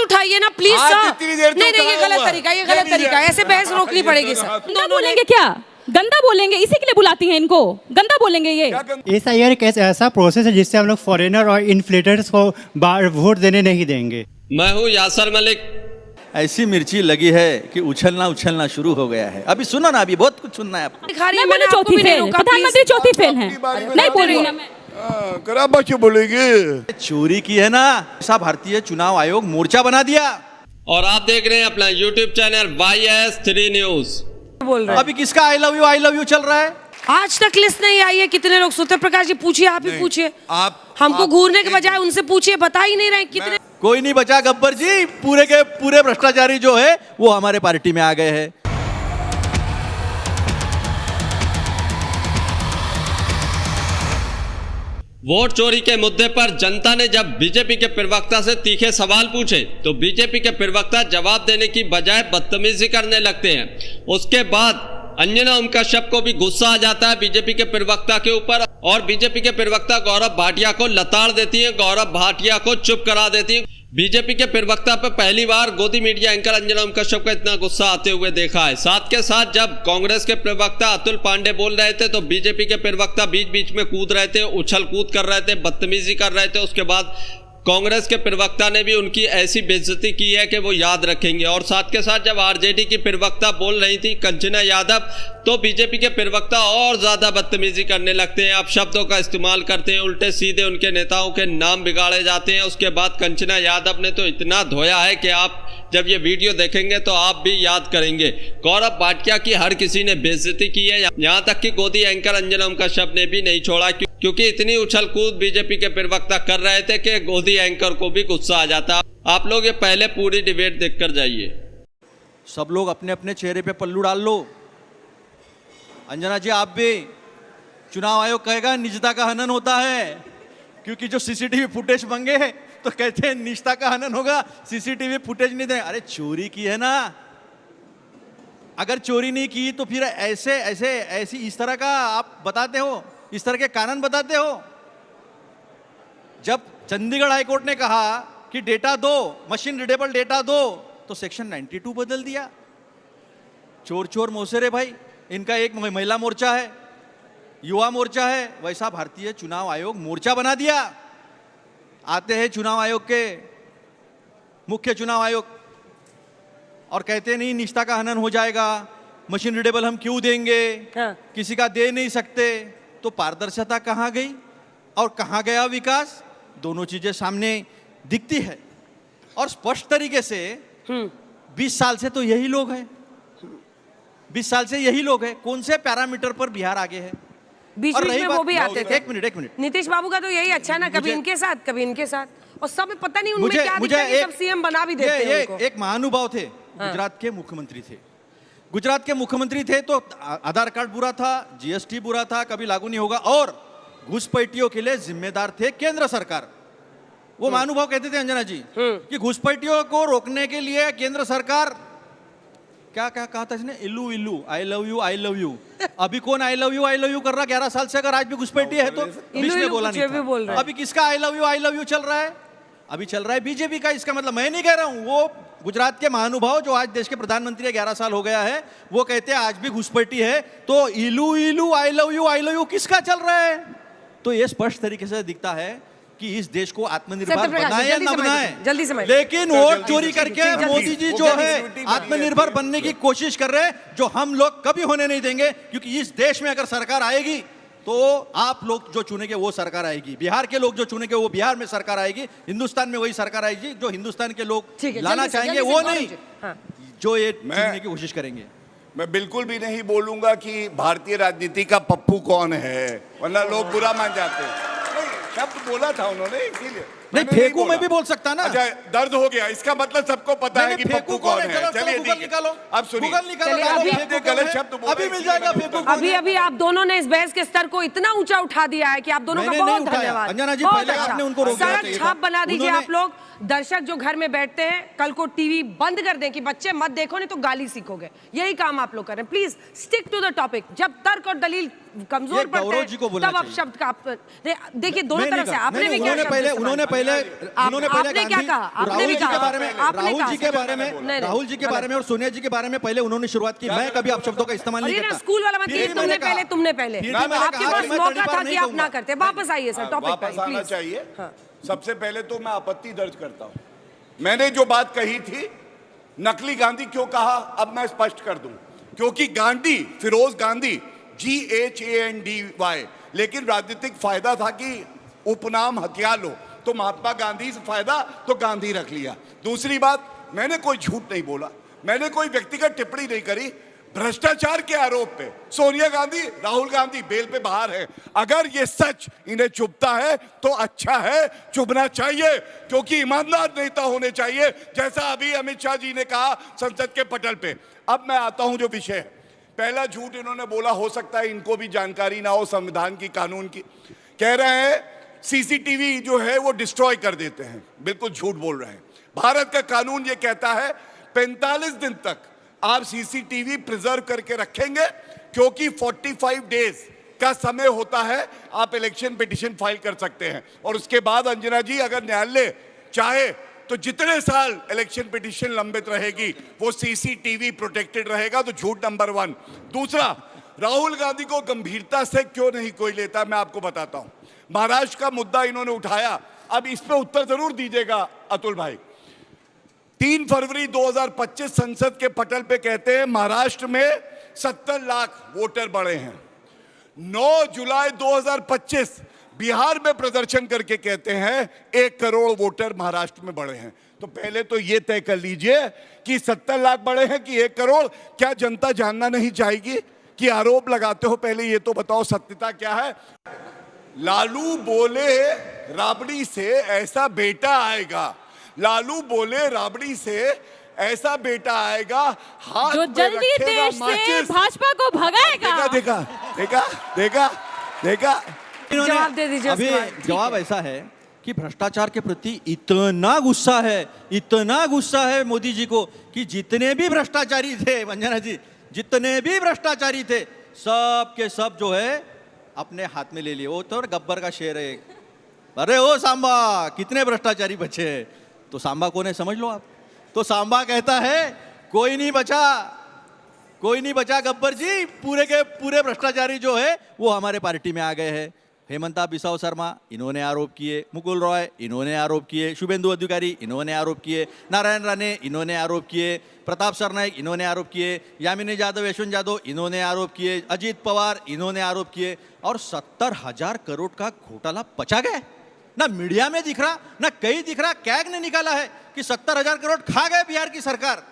उठाइए ना please sir. इतनी देर से नहीं नहीं, ये उठाया गलत हुआ है। तरीका, ये गलत तरीका, ऐसे बहस रोकनी पड़ेगी सर। गंदा बोलेंगे क्या? गंदा बोलेंगे, इसी के लिए बुलाती हैं इनको, गंदा बोलेंगे ये। SIR एक ऐसा प्रोसेस है जिससे हम लोग फॉरेनर और इन्फ्लेटर्स को वोट देने नहीं देंगे। मैं हूँ यासर मलिक। ऐसी मिर्ची लगी है कि उछलना शुरू हो गया है। अभी सुनो ना, अभी बहुत कुछ सुनना है आपको। मैं बोली चौथी फेल, प्रधानमंत्री चौथी फेल है, नहीं बोल रही ना मैं। खराब क्यों बोलेंगे? चोरी की है ना, ऐसा भारतीय चुनाव आयोग मोर्चा बना दिया। और आप देख रहे हैं अपना YouTube चैनल YS3 न्यूज। बोल रहे हैं अभी किसका आई लव यू चल रहा है? आज तक लिस्ट नहीं आई है कितने लोग। सूत्र प्रकाश जी पूछिए, आप ही पूछिए। हमको घूरने के बजाय उनसे पूछिए, बता ही नहीं रहे कितने। कोई नहीं बचा गब्बर जी, पूरे के पूरे भ्रष्टाचारी जो है वो हमारे पार्टी में आ गए हैं। वोट चोरी के मुद्दे पर जनता ने जब बीजेपी के प्रवक्ता से तीखे सवाल पूछे तो बीजेपी के प्रवक्ता जवाब देने की बजाय बदतमीजी करने लगते हैं। उसके बाद अंजना ओम कश्यप को भी गुस्सा आ जाता है बीजेपी के प्रवक्ता के ऊपर और बीजेपी के प्रवक्ता गौरव भाटिया को लताड़ देती है, गौरव भाटिया को चुप करा देती है। बीजेपी के प्रवक्ता पर पहली बार गोदी मीडिया एंकर अंजना ओम कश्यप का इतना गुस्सा आते हुए देखा है। साथ के साथ जब कांग्रेस के प्रवक्ता अतुल पांडे बोल रहे थे तो बीजेपी के प्रवक्ता बीच बीच में कूद रहे थे, उछल कूद कर रहे थे, बदतमीजी कर रहे थे। उसके बाद कांग्रेस के प्रवक्ता ने भी उनकी ऐसी बेइज्जती की है कि वो याद रखेंगे। और साथ के साथ जब आरजेडी की प्रवक्ता बोल रही थी कंचना यादव, तो बीजेपी के प्रवक्ता और ज्यादा बदतमीजी करने लगते हैं, आप शब्दों का इस्तेमाल करते हैं, उल्टे सीधे उनके नेताओं के नाम बिगाड़े जाते हैं। उसके बाद कंचना यादव ने तो इतना धोया है कि आप जब ये वीडियो देखेंगे तो आप भी याद करेंगे। गौरव भाटिया की हर किसी ने बेइज्जती की है, यहाँ तक कि गोदी एंकर अंजना ओम कश्यप ने भी नहीं छोड़ा, क्योंकि इतनी उछल कूद बीजेपी के प्रवक्ता कर रहे थे कि गोदी एंकर को भी गुस्सा आ जाता। आप लोग ये पहले पूरी डिबेट देखकर जाइए। सब लोग अपने अपने चेहरे पे पल्लू डाल लो। अंजना जी आप भी, चुनाव आयोग कहेगा निजता का हनन होता है, क्योंकि जो सीसीटीवी फुटेज मांगे तो कहते हैं निजता का हनन होगा, सीसीटीवी फुटेज नहीं दें। अरे चोरी की है ना, अगर चोरी नहीं की तो फिर ऐसी इस तरह का आप बताते हो, इस तरह के कानून बताते हो। जब चंडीगढ़ हाईकोर्ट ने कहा कि डेटा दो, मशीन रीडेबल डेटा दो, तो सेक्शन 92 बदल दिया। चोर चोर मोसेरे भाई, इनका एक महिला मोर्चा है, युवा मोर्चा है, वैसा भारतीय चुनाव आयोग मोर्चा बना दिया। आते हैं चुनाव आयोग के मुख्य चुनाव आयोग और कहते नहीं निष्ठा का हनन हो जाएगा, मशीन रीडेबल हम क्यों देंगे, किसी का दे नहीं सकते। तो पारदर्शिता कहाँ गई और कहाँ गया विकास? दोनों चीजें सामने दिखती है और स्पष्ट तरीके से 20 साल से तो यही लोग हैं, 20 साल से यही लोग हैं। कौन से पैरामीटर पर बिहार आगे है? बीच बीच में वो भी आते थे। एक मिनट नीतीश बाबू का तो यही अच्छा है ना, कभी इनके साथ कभी इनके साथ, और सब पता नहीं उनमें क्या दिखता है, सब सीएम बना भी देते हैं उनको। एक महानुभाव थे, गुजरात के मुख्यमंत्री थे। गुजरात के मुख्यमंत्री थे तो आधार कार्ड बुरा था, जीएसटी बुरा था, कभी लागू नहीं होगा, और घुसपैठियों के लिए जिम्मेदार थे केंद्र सरकार। वो महानुभाव कहते थे अंजना जी कि घुसपैठियों को रोकने के लिए केंद्र सरकार, क्या क्या कहा था इसने, इल्लू इल्लू आई लव यू। अभी कौन आई लव यू कर रहा 11 साल से? अगर आज भी घुसपैठी है तो बीच में बोला नहीं था। अभी किसका आई लव यू चल रहा है? अभी चल रहा है बीजेपी का। इसका मतलब मैं नहीं कह रहा हूं, वो गुजरात के महानुभाव जो आज देश के प्रधानमंत्री है, 11 साल हो गया है, वो कहते हैं आज भी घुसपैठी है तो इलू इलू आई लव यू किसका चल रहा है? तो ये स्पष्ट तरीके से दिखता है कि इस देश को आत्मनिर्भर बनाए या न बनाए, जल्दी समझ। लेकिन वोट चोरी करके मोदी जी जो है आत्मनिर्भर बनने की कोशिश कर रहे हैं, जो हम लोग कभी होने नहीं देंगे। क्योंकि इस देश में अगर सरकार आएगी तो आप लोग जो चुनेंगे वो सरकार आएगी, बिहार के लोग जो चुनेंगे वो बिहार में सरकार आएगी, हिंदुस्तान में वही सरकार आएगी जो हिंदुस्तान के लोग लाना चाहेंगे, वो नहीं जो ये चुनने की कोशिश करेंगे। मैं बिल्कुल भी नहीं बोलूंगा कि भारतीय राजनीति का पप्पू कौन है, वरना लोग बुरा मान जाते हैं। शब्द बोला था उन्होंने, इसीलिए नहीं फेंकू मैं भी बोल सकता ना। अच्छा दर्द हो गया, इसका मतलब सबको पता है कि पप्पू कौन है। चलिए गूगल निकालो, अब सुनिए, गलत शब्द अभी मिल जाएगा फेंकू। अभी आप दोनों ने इस बहस के स्तर को इतना ऊंचा उठा दिया है कि आप दोनों का बहुत धन्यवाद। अंजना जी पहले आपने उनको रोक दिया, सड़क छाप बना दीजिए आप लोग। दर्शक जो घर में बैठते हैं कल को टीवी बंद कर दें कि बच्चे मत देखो, नहीं तो गाली सीखोगे। यही काम आप लोग कर रहे हैं। Please stick to the topic. जब तर्क और दलील कमजोर पड़ते गौरव जी को हैं बोलना तब आप चाहिए। शब्द का देखिए दोनों तरफ से आपने भी क्या उन्होंने शब्द पहले इस्तेमाल उन्होंने किया? पहले आपने क्या कहा? आपने राहुल भी जी के कहा। बारे में आपने राहुल कहा। जी के बारे में नहीं, राहुल जी के बारे में और सोनिया जी के बारे में पहले उन्होंने शुरुआत की। मैं कभी आप शब्दों का इस्तेमाल और नहीं ये ना करता। स्कूल वाला मत फिर कीजिए, भी तुमने मैंने कहा- पहले तुमने पहले फिर भी मैंने आपके कहा पास कि मैं मौका तड़ीपार था नहीं कि आप कहूंगा। ना करते। वापस आइए सर टॉपिक पर वापस आना प्लीज। चाहिए। हाँ। सबसे पहले तो मैं आपत्ति दर्ज करता हूं। मैंने जो बात कही थी, नकली गांधी क्यों कहा, अब मैं स्पष्ट कर दूं। क्योंकि गांधी, फिरोज गांधी, GHANDY, लेकिन राजनीतिक फायदा था कि उपनाम हथिया लो, तो महात्मा गांधी से फायदा तो गांधी रख लिया। दूसरी बात, मैंने कोई झूठ नहीं बोला, मैंने कोई व्यक्तिगत टिप्पणी नहीं करी। भ्रष्टाचार के आरोप पे सोनिया गांधी, राहुल गांधी बेल पे बाहर है। अगर ये सच इन्हें चुभता है तो अच्छा है, चुभना चाहिए, क्योंकि ईमानदार नेता होने चाहिए, जैसा अभी अमित शाह जी ने कहा संसद के पटल पे। अब मैं आता हूं जो विषय है। पहला झूठ इन्होंने बोला, हो सकता है इनको भी जानकारी ना हो संविधान की, कानून की। कह रहे हैं सीसीटीवी जो है वो डिस्ट्रॉय कर देते हैं। बिल्कुल झूठ बोल रहे हैं। भारत का कानून ये कहता है 45 दिन तक आप सीसीटीवी प्रिजर्व करके रखेंगे, क्योंकि 45 डेज का समय होता है, आप इलेक्शन पिटीशन फाइल कर सकते हैं। और उसके बाद अंजना जी, अगर न्यायालय चाहे तो जितने साल इलेक्शन पिटीशन लंबित रहेगी वो सीसीटीवी प्रोटेक्टेड रहेगा। तो झूठ नंबर 1। दूसरा, राहुल गांधी को गंभीरता से क्यों नहीं कोई लेता, मैं आपको बताता हूं। महाराष्ट्र का मुद्दा इन्होंने उठाया, अब इस पे उत्तर जरूर दीजिएगा अतुल भाई। 3 फरवरी 2025 संसद के पटल पे कहते हैं महाराष्ट्र में 70 लाख वोटर बढ़े हैं। 9 जुलाई 2025 बिहार में प्रदर्शन करके कहते हैं 1 करोड़ वोटर महाराष्ट्र में बढ़े हैं। तो पहले तो ये तय कर लीजिए कि 70 लाख बढ़े हैं कि 1 करोड़। क्या जनता जानना नहीं चाहेगी कि आरोप लगाते हो? पहले ये तो बताओ सत्यता क्या है। लालू बोले राबड़ी से ऐसा बेटा आएगा, लालू बोले राबड़ी से ऐसा बेटा आएगा, हाथ जो में जल्दी रखेगा देश से माचिस। भाजपा को भगाएगा। देखा देखा देखा देखा इन्होंने- जवाब दे दीजिए अभी उसके बाद, ठीक जवाब ऐसा है कि भ्रष्टाचार के प्रति इतना गुस्सा है, इतना गुस्सा है मोदी जी को कि जितने भी भ्रष्टाचारी थे, वंजना जी, जितने भी भ्रष्टाचारी थे सब के सब जो है अपने हाथ में ले लिए। वो तो गब्बर का शेर है, अरे ओ सांबा कितने भ्रष्टाचारी बचे हैं। तो सांबा कौन है समझ लो आप। तो सांबा कहता है कोई नहीं बचा, कोई नहीं बचा गब्बर जी, पूरे के पूरे भ्रष्टाचारी जो है वो हमारे पार्टी में आ गए हैं। हेमंता बिसाव शर्मा इन्होंने आरोप किए, मुकुल रॉय इन्होंने आरोप किए, शुभेंदु अधिकारी इन्होंने आरोप किए, नारायण राणे इन्होंने आरोप किए, प्रताप सरनाइक इन्होंने आरोप किए, यामिनी यादव, यशवंत यादव इन्होंने आरोप किए, अजीत पवार इन्होंने आरोप किए, और 70,000 करोड़ का घोटाला पचा गया। ना मीडिया में दिख रहा, ना कहीं दिख रहा। कैग ने निकाला है कि 70,000 करोड़ खा गए बिहार की सरकार।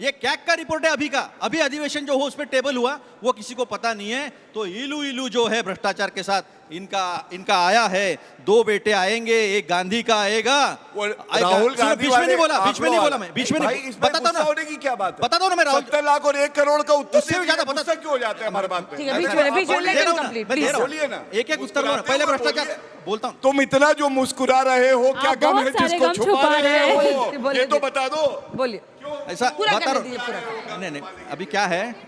ये कैग का रिपोर्ट है अभी का। अभी अधिवेशन जो हो उस पर टेबल हुआ, वो किसी को पता नहीं है। तो इलू इलू जो है भ्रष्टाचार के साथ इनका आया है। 2 बेटे आएंगे, एक गांधी का आएगा। राहुल गांधी बीच में नहीं बोला, बीच में नहीं बोला मैं, बीच में भाई, नहीं इसमें बताता गुस्सा ना। होने की क्या बात है? बताता हूं ना मैं राहुल। 70 लाख और 1 करोड़ का उत्तर उससे भी ज्यादा बता- गुस्सा क्यों हो जाते हैं हमारे बात पे? ठीक है, बीच में दे लेकिन रहा हूं ना, कंप्लीट मैं दे प्लीज। रहा हूं। बोलिए ना। एक उत्तर दो ना। पहले भ्रष्टाचार बोलता हूं। तुम इतना जो मुस्कुरा रहे हो, क्या आप गम बहुत है सारे जिसको गम छुपा छुपा रहे रहे हो? बोलिए, ये तो बता दो। बोलिए ऐसा पूरा बता करने रहा दीजिए, पूरा। नहीं,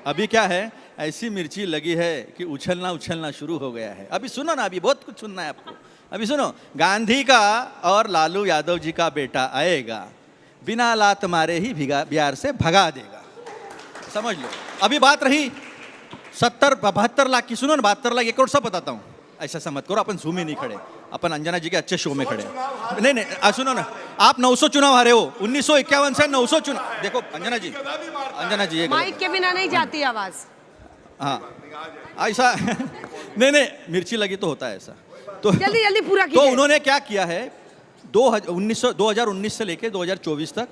अभी क्या है ऐसी मिर्ची लगी है कि उछलना शुरू हो गया है। अभी सुनो ना, अभी बहुत कुछ सुनना है आपको। अभी सुनो, गांधी का और लालू यादव जी का बेटा आएगा, बिना लात मारे ही बिहार से भगा देगा, समझ लो। अभी बात रही 72 लाख की, सुनो ना, 72 लाख 1 करोड़ सब बताता हूँ। ऐसा मत करो, अपन जूम ही नहीं खड़े, अपन अंजना जी के अच्छे शो में खड़े। नहीं, सुनो ना, आप 900 चुनाव हारे हो, 1951 से 900 चुनाव। देखो अंजना जी ये माइक के बिना नहीं जाती आवाज। हाँ ऐसा नहीं, मिर्ची लगी तो होता है ऐसा। तो जल्दी जल्दी पूरा तो कीजिए। उन्होंने क्या किया है, 2019 से लेके 2024 तक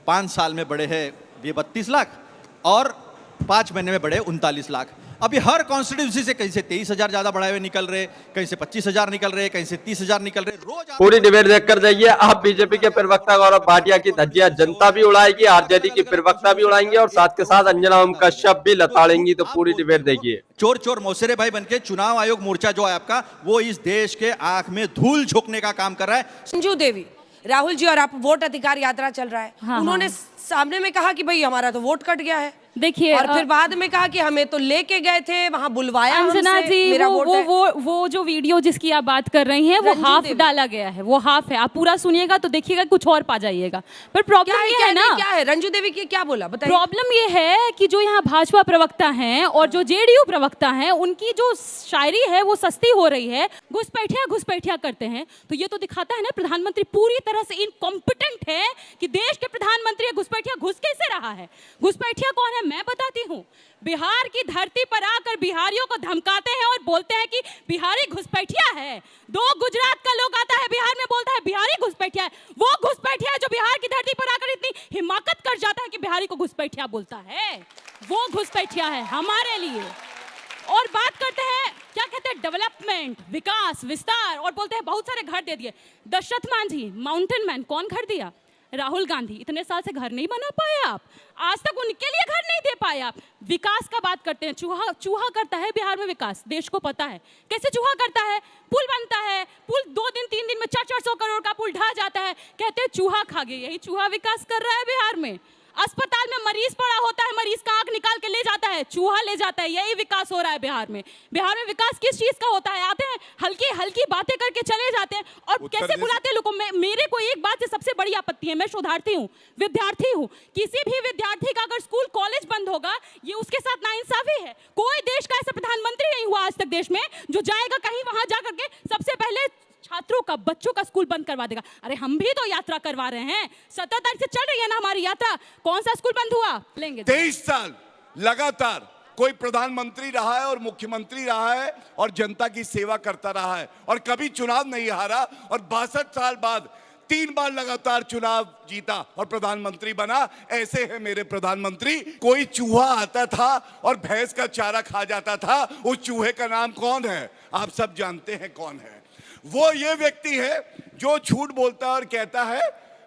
5 साल में बढ़े हैं ये 32 लाख और 5 महीने में बढ़े 39 लाख। अभी हर कॉन्स्टिट्यूंसी से कहीं से 23,000 ज्यादा बढ़ाए हुए निकल रहे, कहीं से 25,000 निकल रहे, कहीं से 30,000 निकल रहे। रोज पूरी डिबेट देखकर जाइए आप। बीजेपी के प्रवक्ता गौरव भाटिया की धज्जियां जनता भी उड़ाएगी, आरजेडी की प्रवक्ता भी उड़ाएंगे और साथ के साथ अंजना ओम कश्यप भी लताड़ेंगी। तो पूरी डिबेट देखिए। चोर मौसेरे भाई बनके चुनाव आयोग मोर्चा जो है आपका, वो इस देश के आंख में धूल झोंकने का काम कर रहा है। संजू देवी, राहुल जी और आप वोट अधिकार यात्रा चल रहा है, हाँ, उन्होंने हाँ। सामने में कहा कि भाई हमारा तो वोट कट गया है। देखिए, और फिर बाद में कहा कि हमें तो लेके गए थे, वहां बुलवाया अंजना हमसे, जी, मेरा वो वोट वो है। वो जो वीडियो जिसकी आप बात कर रही हैं वो रंजू हाफ देवी। डाला गया है, वो हाफ है। आप पूरा सुनिएगा तो देखिएगा कुछ और पा जाइएगा। पर प्रॉब्लम ये है ना, क्या है रंजू देवी की क्या बोला बताइए। प्रॉब्लम ये है कि जो यहाँ भाजपा प्रवक्ता हैं और जो जेडीयू प्रवक्ता हैं, उनकी जो शायरी है वो सस्ती हो रही है, घुसपैठिया करते हैं। तो ये तो दिखाता है ना प्रधानमंत्री पूरी तरह से इनकॉम्पिटेंट है कि देश के प्रधानमंत्री घुसपैठिया घुस कैसे रहा है। घुसपैठिया कौन है मैं बताती हूँ। बिहार की धरती पर आकर बिहारियों को धमकाते हैं और बोलते हैं कि बिहारी घुसपैठिया है। दो गुजरात का लोग आता है बिहार में, बोलता है बिहारी घुसपैठिया है। वो घुसपैठिया है जो बिहार की धरती पर आकर इतनी हिमाकत कर जाता है कि बिहारी को घुसपैठिया बोलता है। वो घुसपैठिया है हमारे लिए। और बात करते हैं क्या कहते हैं, डेवलपमेंट, विकास, विस्तार, और बोलते हैं बहुत सारे घर दे दिए। दशरथ मांझी माउंटेन मैन, कौन घर दिया? राहुल गांधी। इतने साल से घर नहीं बना पाए आप, आज तक उनके लिए घर नहीं दे पाए आप। विकास का बात करते हैं, चूहा करता है बिहार में विकास, देश को पता है कैसे चूहा करता है। पुल बनता है, पुल 2 दिन 3 दिन में 400 करोड़ का पुल ढह जाता है, कहते हैं चूहा खा गए। यही चूहा विकास कर रहा है बिहार में। अस्पताल में मरीज पड़ा होता है, मरीज का आंख निकाल के ले जाता है, चूहा ले जाता है। यही विकास हो रहा है बिहार में। बिहार में विकास किस चीज का होता है? आते हैं हल्की हल्की बातें करके चले जाते हैं और कैसे बुलाते हैं लोगों को। मेरे को एक बात से सबसे बड़ी आपत्ति है, मैं शोधार्थी हूँ, विद्यार्थी हूँ। किसी भी विद्यार्थी का अगर स्कूल कॉलेज बंद होगा, ये उसके साथ नाइंसाफी है। कोई देश का ऐसा प्रधानमंत्री नहीं हुआ आज तक देश में जो जाएगा कहीं वहां जाकर के सबसे पहले छात्रों का, बच्चों का स्कूल बंद करवा देगा। अरे हम भी तो यात्रा करवा रहे हैं, 17 तारीख से चल रही है ना हमारी यात्रा। कौन सा स्कूल बंद हुआ? लेंगे 23 साल लगातार कोई प्रधानमंत्री रहा है और मुख्यमंत्री रहा है और जनता की सेवा करता रहा है और कभी चुनाव नहीं हारा, और 62 साल बाद 3 बार लगातार चुनाव जीता और प्रधानमंत्री बना। ऐसे है मेरे प्रधानमंत्री। कोई चूहा आता था और भैंस का चारा खा जाता था, उस चूहे का नाम कौन है? आप सब जानते हैं कौन है। वो ये व्यक्ति है जो झूठ बोलता है और कहता है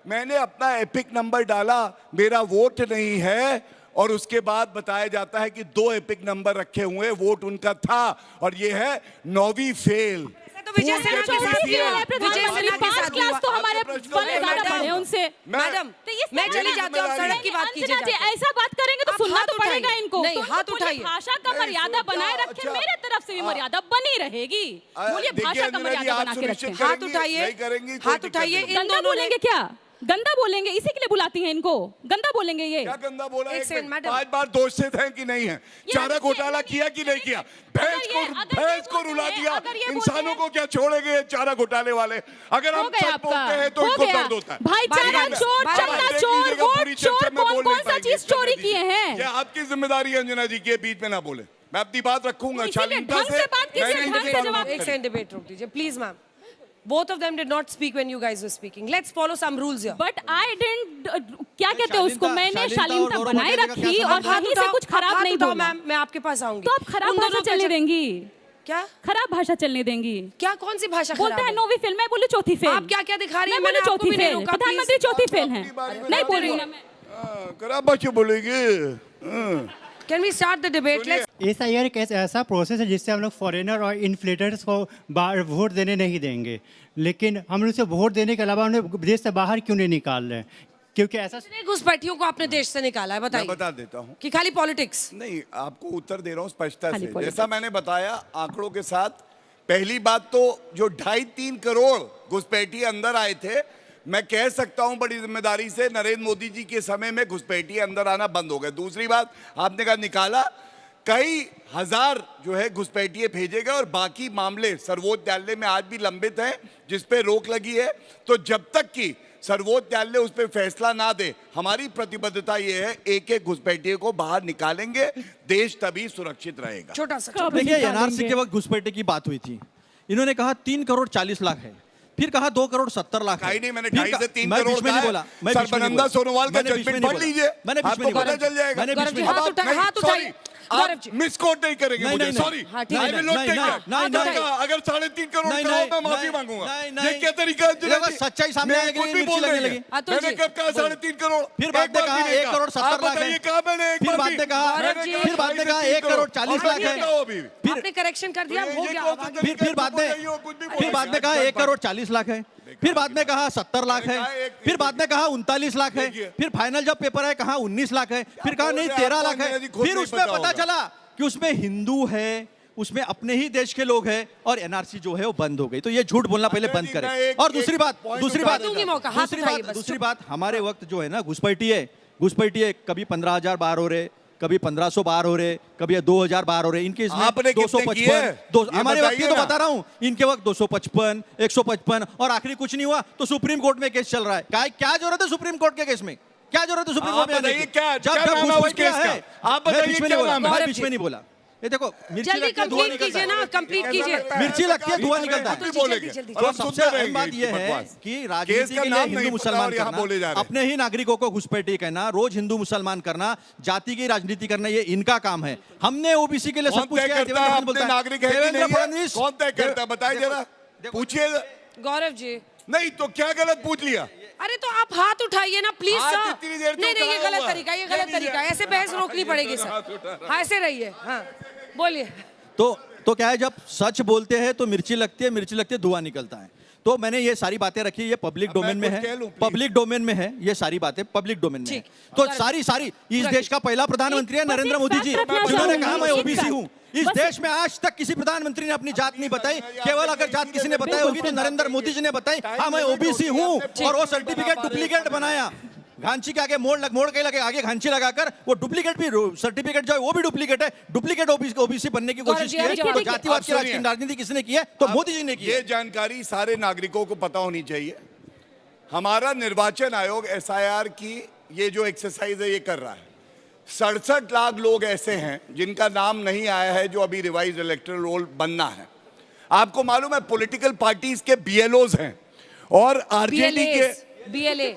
मैंने अपना एपिक नंबर डाला, मेरा वोट नहीं है, और उसके बाद बताया जाता है कि 2 एपिक नंबर रखे हुए, वोट उनका था, और ये है 9वीं फेल। तो विजय सेना के साथ भी हुआ। विजय सेना के साथ क्लास तो हमारे बड़े ज्यादा मैडम, बड़े उनसे। मैडम मैं चली जाती हूँ, सड़क की बात कीजिए अंजना जी, जाके। ऐसा बात करेंगे तो आप सुनना हाथ तो पड़ेगा उठाइए। इनको। नहीं, तो हाथ बोलिए उठाइए। भाषा का मर्यादा बनाए रखें। अच्छा। मेरे तरफ से भी मर्यादा बनी रहेगी। बोलिए देखिए भाषा का अंजना जी, मर्यादा आप बना के सुनिश्चित रखें। हाथ करेंगी, उठाइए, नहीं करेंगी, कोई हाथ दिक्कत उठाइए। नहीं। इन गंदा दोनों बोलेंगे क्या? गंदा बोलेंगे, इसी के लिए बुलाती हैं इनको। गंदा बोलेंगे ये। क्या गंदा बोला? एक एक सेकंड, मिनट, मैडम। 5 बार दोषित हैं कि नहीं है? चारा घोटाला किया कि नहीं किया? भैंस को रुला दिया। इंसानों को क्या छोड़ेंगे चारा घोटाले वाले? अगर हम सच बोलते हैं तो इनको दर्द होता है। भाईचारा चोर, चंदा चोर, वोट चोर, कौन कौन सा चीज चोरी किए हैं? क्या आपकी जिम्मेदारी है अंजना जी के बीच में ना बोले? मैं अपनी बात रखूंगा इसीलिए शालीनता ढंग से बात कीजिए, नहीं, ढंग से नहीं, जवाब एक सेकंड डिबेट रोक दीजिए please ma'am. Both of them did not speak when you guys were speaking. Let's follow some rules here. But I don't, क्या कहते हैं उसको, मैंने शालीनता शालीनता और बनाए गौरव रखी का और क्या कहीं से कुछ खराब नहीं बोला। मैम, मैं आपके पास आऊंगी। तो आप खराब उन भाषा दोनों चलने का देंगी? क्या खराब भाषा चलने देंगी? क्या कौन सी भाषा बोलते खराब हैं है? 9वीं फेल, मैं बोली चौथी फेल। आप क्या-क्या दिखा रही हैं? मैं बोली मैंने आपको चौथी भी नहीं फेल। रोका, प्रधानमंत्री please। चौथी फेल हैं। अपनी बारी में नहीं बात बोल रही करो। ना मैं। खराब बच्चे बोलेंगे। Can we start the debate? Let's SIR एक ऐसा प्रोसेस है जिससे हम लोग फॉरेनर और इन्फ्लेटर्स को बाहर वोट देने नहीं देंगे, लेकिन हम लोग से वोट देने के अलावा उन्हें देश से बाहर क्यों नहीं निकाल रहे हैं? क्योंकि ऐसा कितने घुसपैठियों को आपने देश से निकाला है मैं बताइए। बता देता हूँ। कि खाली पॉलिटिक्स? नहीं, आपको उत्तर दे रहा हूँ स्पष्टता खाली से। politics। जैसा मैंने बताया आंकड़ों के साथ, पहली बात तो जो 2.5-3 करोड़ घुसपैठिए अंदर आए थे, मैं कह सकता हूं बड़ी जिम्मेदारी से नरेंद्र मोदी जी के समय में घुसपैठिए अंदर आना बंद हो गए। दूसरी बात, आपने कहा निकाला, कई हजार जो है घुसपैठिए भेजे गए और बाकी मामले सर्वोच्च न्यायालय में आज भी लंबित हैं जिस पे रोक लगी है। तो जब तक कि सर्वोच्च न्यायालय उस पर फैसला ना दे, हमारी प्रतिबद्धता ये है एक एक घुसपैठिए को बाहर निकालेंगे, देश तभी सुरक्षित रहेगा। छोटा सा कब देखिए निकालेंगे? एनआरसी के वक्त घुसपैठे की बात हुई थी, इन्होंने कहा 3 करोड़ 40 लाख है, फिर कहा 2 करोड़ 70 लाख है। कहीं नहीं, मैंने फिर 2.5 से 3 मैं करोड़ बीच में कहा नहीं है। बोला, मैं बीच में नहीं सर्बानंदा बोला। सोनोवाल का मैंने बीच में जजमेंट नहीं पढ़ बोला। लीजिए, मैंने बीच में आपको नहीं पता बोला। चल जाएगा। मैंने बीच गौरव में जी, नहीं हाथ बोला। उठाइए, हाथ उठाइए। गौरव जी। मिसकोट नहीं करेंगे नहीं, मुझे, नहीं, सॉरी। हाँ, ठीक है। I will not नहीं, take नहीं, that। नहीं, आपने नहीं। कहा, अगर 3.5 करोड़ नहीं, का हो, नहीं, मैं माफी नहीं, मांगूंगा। नहीं, ये नहीं। क्या तरीका है? देखो, सच्चाई सामने मैं आएगी, कुछ भी मिर्ची बोल लगने देंगे। लगी। अतुल मैंने जी, कब कहा 3.5 करोड़? फिर बाद में कहा 1 करोड़ 70 लाख है। ये कहा मैंने एक फिर बार बाद भी। में कहा, गौरव जी, फिर बाद में कहा 1 करोड़ 40 लाख है। आपने करेक्शन कर दिया, हो गया। अब आगे- फिर बाद में कहा 1 करोड़ 40 लाख है। फिर बाद में कहा 70 लाख है, फिर बाद में कहा 39 लाख है, फिर फाइनल जब पेपर है कहा 19 लाख है, फिर कहा नहीं 13 लाख है, फिर उसमें पता चला कि उसमें हिंदू है, उसमें अपने ही देश के लोग हैं और एनआरसी जो है वो बंद हो गई। तो ये झूठ बोलना पहले बंद करें। और दूसरी बात हमारे वक्त जो है ना घुसपैठिए कभी 15,000 बार हो रहे, कभी 1500 बार हो रहे, कभी 2000 बार हो रहे, इनके इसमें 255 हमारे वक्त की तो बता रहा हूँ, इनके वक्त 255 155 और आखिरी कुछ नहीं हुआ तो सुप्रीम कोर्ट में केस चल रहा है। क्या जरूरत है सुप्रीम कोर्ट के केस में? क्या जरूरत है सुप्रीम कोर्ट में आने की? जब घुसपैठिया है, आप बताइए, बीच में नहीं बोला। ये देखो जल्दी कंप्लीट कीजिए ना, कंप्लीट कीजिए। मिर्ची लगती है धुआं निकलता है। तो सबसे अहम बात यह है कि राजनीति के लिए हिंदू मुसलमान करना, अपने ही नागरिकों को घुसपैठी कहना, रोज हिंदू मुसलमान करना, जाति की राजनीति करना, ये इनका काम है। हमने ओबीसी के लिए सब कुछ किया। देवेंद्र फडणवीस कौन तय करता है बताइए जरा, पूछिए। गौरव जी नहीं तो क्या गलत पूछ लिया? अरे तो आप हाथ उठाइए ना प्लीज सर। इतनी देर नहीं ये गलत तरीका, ये गलत तरीका है, ऐसे बहस रोकनी पड़ेगी सर। हाँ ऐसे रहिए, हाँ बोलिए। तो क्या है, जब सच बोलते हैं तो मिर्ची लगती है धुआं निकलता है। तो मैंने ये सारी बातें रखी, ये पब्लिक डोमेन में है, पब्लिक डोमेन में है, ये सारी बातें पब्लिक डोमेन में है। तो सारी इस देश का पहला प्रधानमंत्री है नरेंद्र मोदी जी, जिन्होंने कहा मैं ओबीसी हूँ। इस देश में आज तक किसी प्रधानमंत्री ने अपनी जात नहीं बताई, केवल अगर जात किसी ने बताई होगी तो नरेंद्र मोदी जी ने बताई, हाँ मैं ओबीसी हूँ, और वो सर्टिफिकेट डुप्लीकेट बनाया। घांची के आगे मोड़ के लगे आगे घांची लगाकर वो डुप्लीकेट भी सर्टिफिकेट जो है वो भी डुप्लीकेट है। डुप्लीकेट ओबीसी बनने की कोशिश की है। तो जातिवाद की राजनीति किसने की है? तो मोदी जी ने की है। ये जानकारी सारे नागरिकों को पता होनी चाहिए। हमारा निर्वाचन आयोग SIR की ये जो एक्सरसाइज है ये कर रहा है। 67 लाख लोग ऐसे हैं जिनका नाम नहीं आया है, जो अभी रिवाइज इलेक्टोरल रोल बनना है। आपको मालूम है पॉलिटिकल पार्टीज के BLOs हैं और आरजेडी के BLA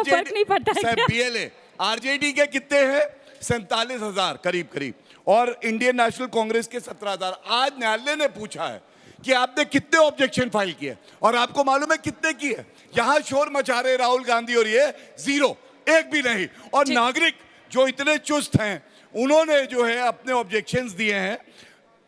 फर्क नहीं पड़ता है क्या? BLA आरजेडी के कितने हैं? 47,000 करीब, और इंडियन नेशनल कांग्रेस के 17,000। आज न्यायालय ने पूछा है कि आपने कितने ऑब्जेक्शन फाइल किए, और आपको मालूम है कितने किए? यहां शोर मचा रहे राहुल गांधी और ये 0, एक भी नहीं। और नागरिक जो इतने चुस्त हैं उन्होंने जो है अपने ऑब्जेक्शंस दिए हैं,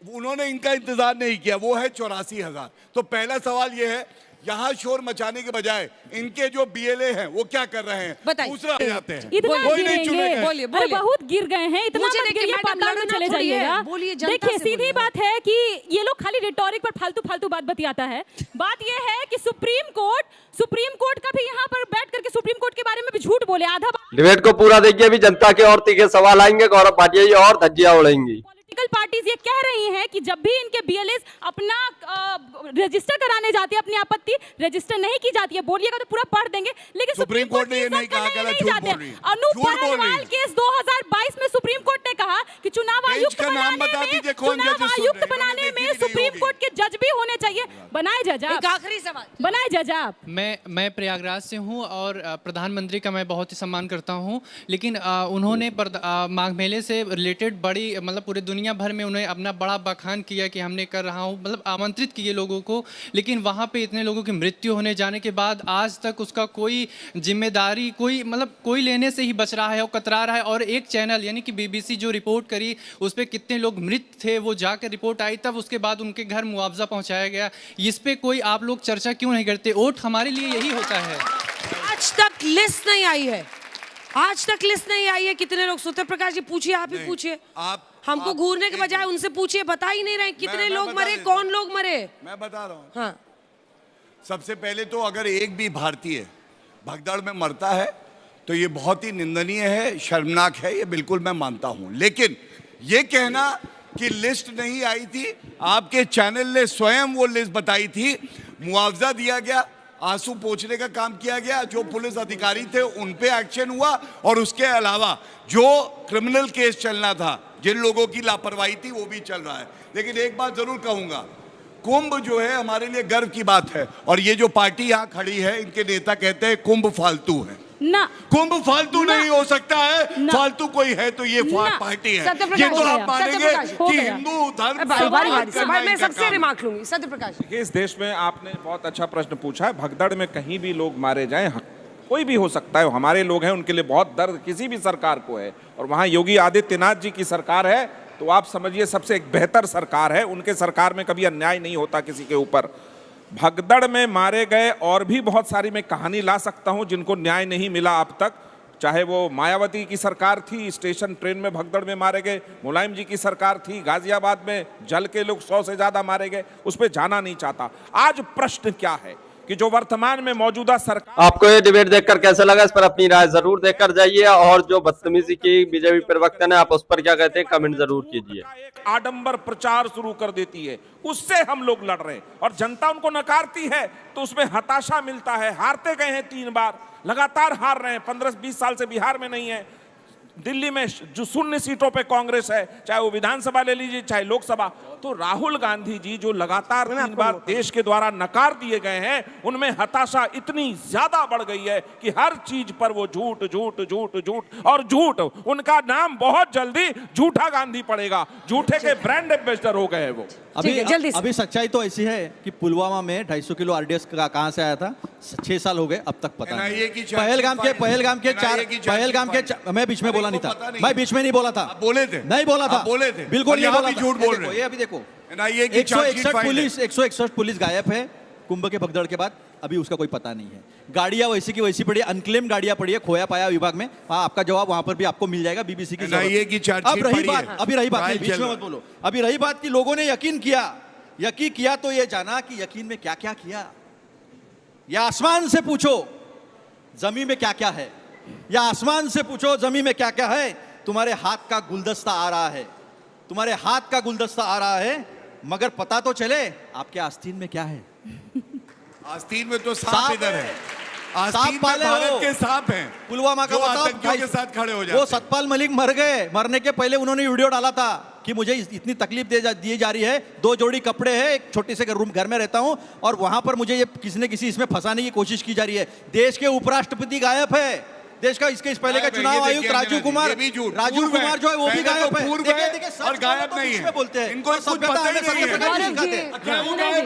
उन्होंने इनका इंतजार नहीं किया, वो है 84,000। तो पहला सवाल ये है, यहाँ शोर मचाने के बजाय इनके जो BLA हैं वो क्या कर रहे हैं? दूसरा आ जाते हैं, कोई नहीं चुनेगा। अरे बहुत गिर गए हैं, इतना मत गिरिए, पाताल में चले जाइएगा। देखिए सीधी बात है कि ये लोग खाली रिटोरिक पर फालतू बात बतियाता है। बात ये है कि सुप्रीम कोर्ट का भी यहाँ पर बैठ करके सुप्रीम कोर्ट के बारे में भी झूठ बोले। आधा डिबेट को पूरा देखिए, अभी जनता के और तीखे सवाल आएंगे, गौरव भाटिया जी और धज्जियां उड़ेंगी। पॉलिटिकल पार्टीज ये कह रही हैं कि जब भी इनके BLAs अपना रजिस्टर कराने जाते हैं, अपनी आपत्ति रजिस्टर नहीं की जाती है, बोलिएगा तो पूरा पढ़ देंगे, लेकिन सुप्रीम कोर्ट ने ये नहीं कहा। अनूप पहलवाल केस 2022 में सुप्रीम कोर्ट ने कहा कि चुनाव आयुक्त बनाने में सुप्रीम कोर्ट के जज भी होने चाहिए। बनाए जज आप। आखिरी सवाल, बनाए जज आप। मैं प्रयागराज से हूं और प्रधानमंत्री का मैं बहुत ही सम्मान करता हूं, लेकिन उन्होंने माघ मेले से रिलेटेड बड़ी मतलब पूरे दुनिया भर में उन्हें अपना बड़ा बखान किया कि हमने कर रहा हूं, मतलब आमंत्रित किए लोगों को, लेकिन वहां पे इतने लोगों की मृत्यु होने जाने के बाद आज तक उसका कोई जिम्मेदारी कोई लेने से ही बच रहा है और कतरा रहा है। और एक चैनल यानी कि BBC जो रिपोर्ट करी उस पर कितने लोग मृत थे वो जाकर रिपोर्ट आई, तब उसके बाद उनके घर मुआवजा पहुंचाया गया। इस पे कोई आप लोग चर्चा क्यों नहीं करते? वोट हमारे लिए यही होता है। आज तक लिस्ट नहीं आई है, आज तक लिस्ट नहीं आई है। कितने लोग? सूत्र प्रकाश जी पूछिए, आप ही पूछिए। हमको घूरने के बजाय उनसे पूछिए, बता ही नहीं रहे कितने लोग मरे, कौन लोग मरे। मैं बता रहा हूँ। हाँ, सबसे पहले तो अगर एक भी भारतीय भगदड़ में मरता है तो ये बहुत ही निंदनीय है, शर्मनाक है, ये बिल्कुल मैं मानता हूं। लेकिन ये कहना कि लिस्ट नहीं आई थी, आपके चैनल ने स्वयं वो लिस्ट बताई थी, मुआवजा दिया गया, आंसू पोंछने का काम किया गया, जो पुलिस अधिकारी थे उन पे एक्शन हुआ, और उसके अलावा जो क्रिमिनल केस चलना था, जिन लोगों की लापरवाही थी वो भी चल रहा है। लेकिन एक बात जरूर कहूंगा, कुंभ जो है हमारे लिए गर्व की बात है, और ये जो पार्टी यहाँ खड़ी है इनके नेता कहते हैं कुंभ फालतू है ना। कुंभ फालतू नहीं हो सकता है, फालतू कोई है तो ये पार्टी है। ये तो आप मानेंगे कि हिंदू धर्म। मैं सबसे रिमार्क लूंगी। सत्य प्रकाश, इस देश में आपने बहुत अच्छा प्रश्न पूछा है। भगदड़ में कहीं भी लोग मारे जाएं, कोई भी हो सकता है, हमारे लोग हैं, उनके लिए बहुत दर्द किसी भी सरकार को है। और वहाँ योगी आदित्यनाथ जी की सरकार है तो आप समझिए सबसे एक बेहतर सरकार है। उनके सरकार में कभी अन्याय नहीं होता किसी के ऊपर। भगदड़ में मारे गए और भी बहुत सारी मैं कहानी ला सकता हूं जिनको न्याय नहीं मिला अब तक, चाहे वो मायावती की सरकार थी, स्टेशन ट्रेन में भगदड़ में मारे गए, मुलायम जी की सरकार थी, गाजियाबाद में जल के लोग 100 से ज्यादा मारे गए, उस पर जाना नहीं चाहता। आज प्रश्न क्या है कि जो वर्तमान में मौजूदा सरकार। आपको ये डिबेट देखकर कैसा लगा, इस पर अपनी राय जरूर देकर जाइए, और जो बदतमीजी की बीजेपी प्रवक्ता ने, आप उस पर क्या कहते हैं कमेंट जरूर कीजिए। एक आडंबर प्रचार शुरू कर देती है, उससे हम लोग लड़ रहे हैं और जनता उनको नकारती है, तो उसमें हताशा मिलता है। हारते गए हैं 3 बार, लगातार हार रहे हैं, 15-20 साल से बिहार में नहीं है। दिल्ली में जो 0 सीटों पे कांग्रेस है, चाहे वो विधानसभा ले लीजिए चाहे लोकसभा। तो राहुल गांधी जी जो लगातार 3 बार देश के द्वारा नकार दिए गए हैं, उनमें हताशा इतनी ज्यादा बढ़ गई है कि हर चीज पर वो झूठ झूठ झूठ झूठ और झूठ। उनका नाम बहुत जल्दी झूठा गांधी पड़ेगा, झूठे के ब्रांड एम्बेसडर हो गए हैं वो। अभी सच्चाई तो ऐसी है कि पुलवामा में 250 किलो आरडीएक्स कहां से आया था, 6 साल हो गए, अब तक पता नहीं। पहलगाम के मैं बीच में बोला नहीं था, मैं बीच में नहीं बोला था, बोले थे, नहीं बोला था, बोले थे, बिल्कुल नहीं बोला। झूठ बोल रहे हैं। ये अभी देखो, 161 पुलिस गायब है कुंभ के भगदड़ के बाद, अभी उसका कोई पता नहीं है। गाड़ियां वैसी की वैसी पड़ी, अनक्लेम गाड़ियां पड़ी है, खोया पाया विभाग में। हाँ, आपका जवाब वहां पर भी आपको मिल जाएगा, बीबीसी की। अब रही बात, बीच में मत बोलो। अभी रही बात कि लोगों ने यकीन किया तो ये जाना कि यकीन में क्या क्या किया। या आसमान से पूछो जमीन में क्या क्या है, या आसमान से पूछो जमीन में क्या क्या है। तुम्हारे हाथ का गुलदस्ता आ रहा है, तुम्हारे हाथ का गुलदस्ता आ रहा है, मगर पता तो चले आपके आस्तीन में क्या है। आस्तीन में तो सांप इधर है, आस्तीन में पाले भारत हो। के सांप हैं, पुलवामा का आतंकियों के साथ खड़े हो जाते वो सतपाल मलिक मर गए, मरने के पहले उन्होंने वीडियो डाला था कि मुझे इतनी तकलीफ दी जा रही है, 2 जोड़ी कपड़े हैं, एक छोटे से घर में रहता हूं और वहां पर मुझे ये किसी न किसी इसमें फंसाने की कोशिश की जा रही है। देश के उपराष्ट्रपति गायब है, देश का इसके पहले का चुनाव आयुक्त राजीव कुमार जो है वो भी गायब है। देखिए और गायब नहीं है, बोलते हैं इनको कुछ पता ही नहीं है।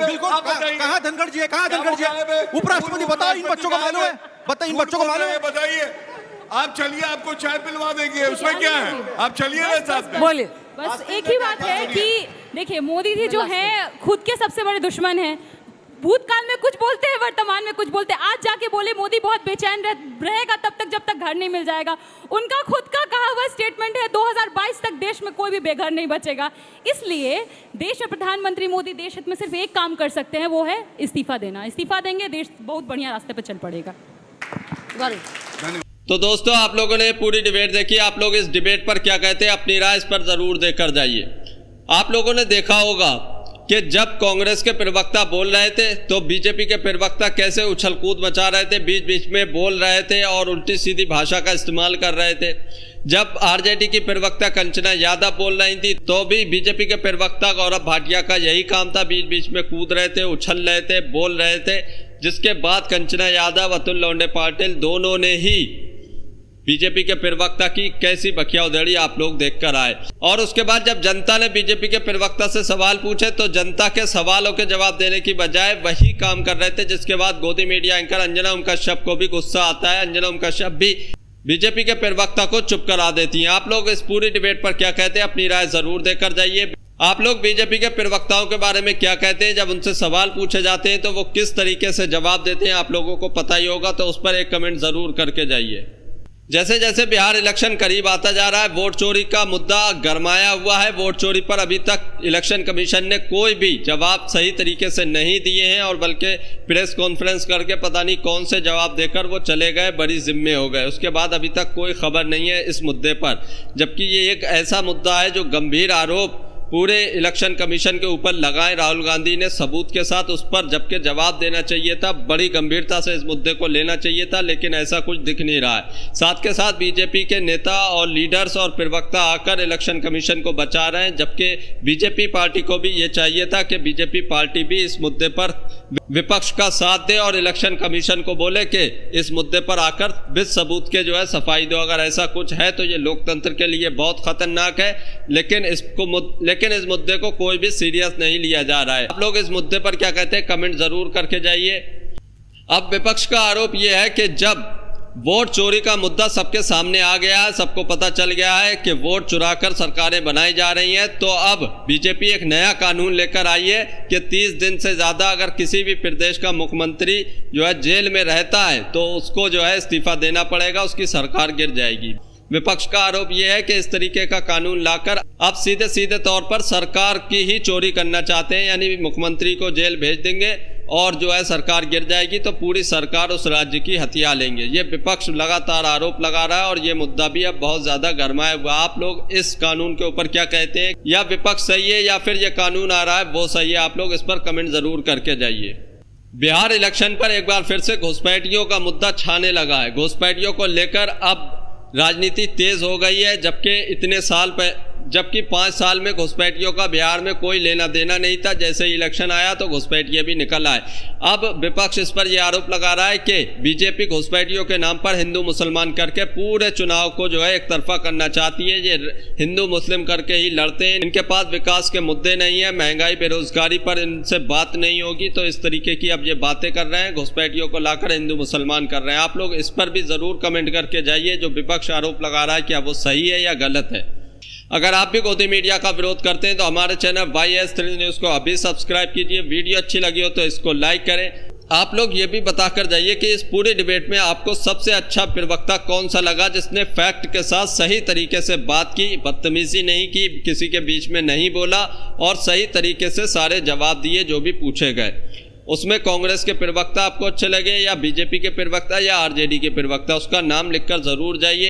बिल्कुल, कहाँ धनखड़ जी है, कहाँ धनखड़ जी है? उपराष्ट्रपति बताओ, इन बच्चों को मालूम है, बताइए इन बच्चों को मालूम है। बताइए, आप चलिए, आपको चाय पिलवा देंगे, उसमें क्या है, आप चलिए ना साथ में। बोलिए। बस एक ही बात है कि देखिए, मोदी जी जो है खुद के सबसे बड़े दुश्मन हैं। भूतकाल में कुछ बोलते हैं, वर्तमान में कुछ बोलते हैं। आज जाके बोले मोदी बहुत बेचैन रहेगा तब तक जब तक घर नहीं मिल जाएगा। उनका खुद का कहा हुआ स्टेटमेंट है 2022 तक देश में कोई भी बेघर नहीं बचेगा। इसलिए देश में प्रधानमंत्री मोदी देश हित में सिर्फ एक काम कर सकते हैं, वो है इस्तीफा देना। इस्तीफा देंगे, देश बहुत बढ़िया रास्ते पर चल पड़ेगा। तो दोस्तों, आप लोगों ने पूरी डिबेट देखी, आप लोग इस डिबेट पर क्या कहते हैं अपनी राय इस पर जरूर देकर जाइए। आप लोगों ने देखा होगा कि जब कांग्रेस के प्रवक्ता बोल रहे थे तो बीजेपी के प्रवक्ता कैसे उछल कूद मचा रहे थे, बीच बीच में बोल रहे थे और उल्टी सीधी भाषा का इस्तेमाल कर रहे थे। जब आरजेडी की प्रवक्ता कंचना यादव बोल रही थी तो भी बीजेपी के प्रवक्ता गौरव भाटिया का यही काम था, बीच बीच में कूद रहे थे, उछल रहे थे, बोल रहे थे। जिसके बाद कंचना यादव, अतुल लोंडे पाटिल दोनों ने ही बीजेपी के प्रवक्ता की कैसी बखिया उधेड़ी आप लोग देखकर आए। और उसके बाद जब जनता ने बीजेपी के प्रवक्ता से सवाल पूछे तो जनता के सवालों के जवाब देने की बजाय वही काम कर रहे थे। जिसके बाद गोदी मीडिया एंकर अंजना ओम कश्यप को भी गुस्सा आता है, अंजना ओम कश्यप भी बीजेपी के प्रवक्ता को चुप करा देती हैं। आप लोग इस पूरी डिबेट पर क्या कहते हैं अपनी राय जरूर देकर जाइए। आप लोग बीजेपी के प्रवक्ताओं के बारे में क्या कहते हैं, जब उनसे सवाल पूछे जाते हैं तो वो किस तरीके से जवाब देते हैं, आप लोगों को पता ही होगा, तो उस पर एक कमेंट जरूर करके जाइए। जैसे जैसे बिहार इलेक्शन करीब आता जा रहा है, वोट चोरी का मुद्दा गरमाया हुआ है। वोट चोरी पर अभी तक इलेक्शन कमीशन ने कोई भी जवाब सही तरीके से नहीं दिए हैं और बल्कि प्रेस कॉन्फ्रेंस करके पता नहीं कौन से जवाब देकर वो चले गए, बड़ी जिम्मे हो गए। उसके बाद अभी तक कोई खबर नहीं है इस मुद्दे पर, जबकि ये एक ऐसा मुद्दा है जो गंभीर आरोप पूरे इलेक्शन कमीशन के ऊपर लगाए राहुल गांधी ने सबूत के साथ। उस पर जबकि जवाब देना चाहिए था, बड़ी गंभीरता से इस मुद्दे को लेना चाहिए था, लेकिन ऐसा कुछ दिख नहीं रहा है। साथ के साथ बीजेपी के नेता और लीडर्स और प्रवक्ता आकर इलेक्शन कमीशन को बचा रहे हैं, जबकि बीजेपी पार्टी को भी ये चाहिए था कि बीजेपी पार्टी भी इस मुद्दे पर विपक्ष का साथ दे और इलेक्शन कमीशन को बोले कि इस मुद्दे पर आकर बिन सबूत के जो है सफाई दो। अगर ऐसा कुछ है तो ये लोकतंत्र के लिए बहुत खतरनाक है, लेकिन इस मुद्दे को कोई भी सीरियस नहीं लिया जा रहा है। आप लोग इस मुद्दे पर क्या कहते हैं कमेंट जरूर करके जाइए। अब विपक्ष का आरोप यह है कि जब वोट चोरी का मुद्दा सबके सामने आ गया है, सबको पता चल गया है कि वोट चुराकर सरकारें बनाई जा रही हैं। तो अब बीजेपी एक नया कानून लेकर आई है कि 30 दिन से ज़्यादा अगर किसी भी प्रदेश का मुख्यमंत्री जो है जेल में रहता है तो उसको जो है इस्तीफा देना पड़ेगा, उसकी सरकार गिर जाएगी। विपक्ष का आरोप यह है कि इस तरीके का कानून लाकर अब सीधे सीधे तौर पर सरकार की ही चोरी करना चाहते हैं, यानी मुख्यमंत्री को जेल भेज देंगे और जो है सरकार गिर जाएगी तो पूरी सरकार उस राज्य की हथिया लेंगे। ये विपक्ष लगातार आरोप लगा रहा है और ये मुद्दा भी अब बहुत ज्यादा गरमाया हुआ। आप लोग इस कानून के ऊपर क्या कहते हैं? या विपक्ष सही है या फिर ये कानून आ रहा है वो सही है? आप लोग इस पर कमेंट जरूर करके जाइए। बिहार इलेक्शन पर एक बार फिर से घुसपैठियों का मुद्दा छाने लगा है। घुसपैठियों को लेकर अब राजनीति तेज हो गई है, जबकि 5 साल में घुसपैठियों का बिहार में कोई लेना देना नहीं था। जैसे ही इलेक्शन आया तो घुसपैठिए भी निकल आए। अब विपक्ष इस पर यह आरोप लगा रहा है कि बीजेपी घुसपैठियों के नाम पर हिंदू मुसलमान करके पूरे चुनाव को जो है एक तरफा करना चाहती है। ये हिंदू मुस्लिम करके ही लड़ते हैं, इनके पास विकास के मुद्दे नहीं है, महंगाई बेरोजगारी पर इनसे बात नहीं होगी। तो इस तरीके की अब ये बातें कर रहे हैं, घुसपैठियों को लाकर हिंदू मुसलमान कर रहे हैं। आप लोग इस पर भी जरूर कमेंट करके जाइए। जो विपक्ष आरोप लगा रहा है क्या वो सही है या गलत है? अगर आप भी गोदी मीडिया का विरोध करते हैं तो हमारे चैनल YS3 न्यूज़ को अभी सब्सक्राइब कीजिए। वीडियो अच्छी लगी हो तो इसको लाइक करें। आप लोग ये भी बताकर जाइए कि इस पूरे डिबेट में आपको सबसे अच्छा प्रवक्ता कौन सा लगा, जिसने फैक्ट के साथ सही तरीके से बात की, बदतमीजी नहीं की, किसी के बीच में नहीं बोला और सही तरीके से सारे जवाब दिए जो भी पूछे गए। उसमें कांग्रेस के प्रवक्ता आपको अच्छे लगे या बीजेपी के प्रवक्ता या RJD के प्रवक्ता, उसका नाम लिखकर जरूर जाइए।